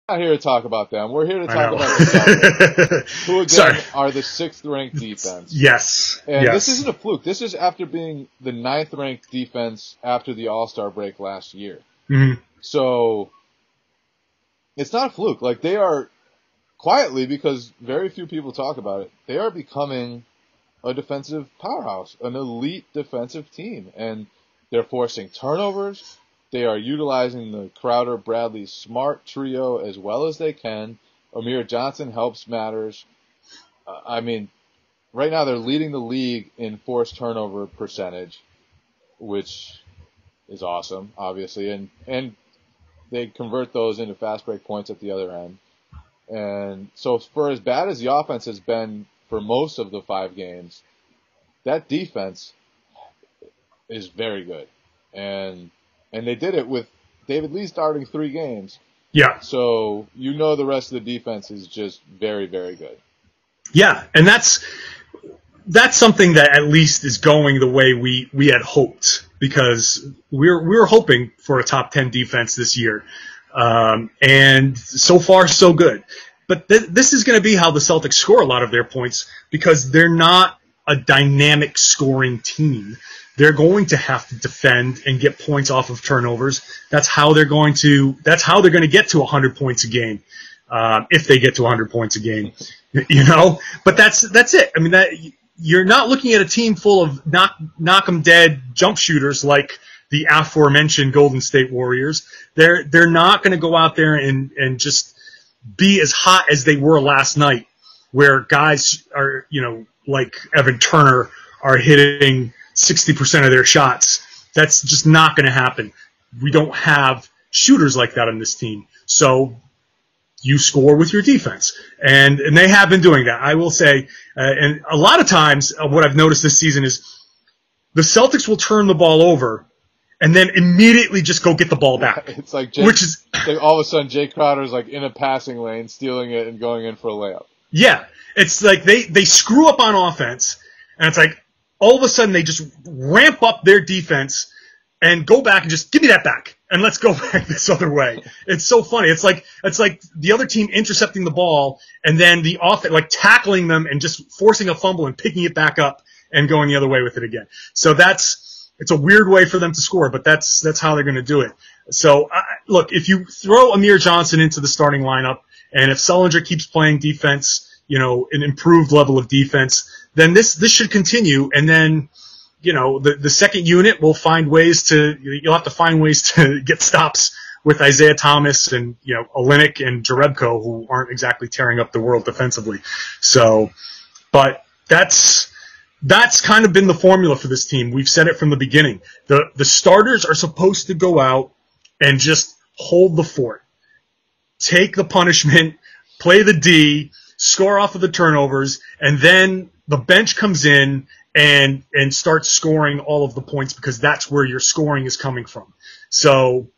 not here to talk about them. We're here to I talk know. about the Celtics, who Sorry. again are the 6th-ranked defense. Yes. And yes. this isn't a fluke. This is after being the 9th-ranked defense after the All-Star break last year. Mm-hmm. So it's not a fluke. Like, they are quietly, because very few people talk about it, they are becoming a defensive powerhouse, an elite defensive team. And they're forcing turnovers. They are utilizing the Crowder-Bradley-Smart trio as well as they can. Amir Johnson helps matters. I mean, right now they're leading the league in forced turnover percentage, which is awesome, obviously. And they convert those into fast break points at the other end. And so for as bad as the offense has been for most of the 5 games, that defense is very good. And they did it with David Lee starting 3 games. Yeah. So you know the rest of the defense is just very, very good. Yeah, and that's something that at least is going the way we had hoped, because we were hoping for a top 10 defense this year, and so far so good. But this is going to be how the Celtics score a lot of their points, because they're not a dynamic scoring team. They're going to have to defend and get points off of turnovers. That's how they're going to get to 100 points a game, if they get to 100 points a game, you know. But that's it. I mean, you're not looking at a team full of knock 'em dead jump shooters like the aforementioned Golden State Warriors. They're not going to go out there and just be as hot as they were last night, where guys are, you know, like Evan Turner are hitting 60% of their shots. That's just not going to happen. We don't have shooters like that on this team. So you score with your defense. And they have been doing that, I will say. And a lot of times, what I've noticed this season is the Celtics will turn the ball over and then immediately just go get the ball back. It's like which is like all of a sudden Jay Crowder's like in a passing lane, stealing it and going in for a layup. Yeah. It's like they screw up on offense, and it's like all of a sudden they just ramp up their defense and go back and just give me that back and let's go back this other way. It's so funny. It's like the other team intercepting the ball and then the offense like tackling them and just forcing a fumble and picking it back up and going the other way with it again. So it's a weird way for them to score, but that's how they're going to do it. So look, if you throw Amir Johnson into the starting lineup, and if Sullinger keeps playing defense, you know, an improved level of defense, then this should continue. And then, you know, the second unit will find ways you'll have to find ways to get stops with Isaiah Thomas and, you know, Olynyk and Jerebko, who aren't exactly tearing up the world defensively. So, but that's kind of been the formula for this team. We've said it from the beginning. The starters are supposed to go out and just hold the fort, take the punishment, play the D, score off of the turnovers, and then the bench comes in and starts scoring all of the points, because that's where your scoring is coming from. So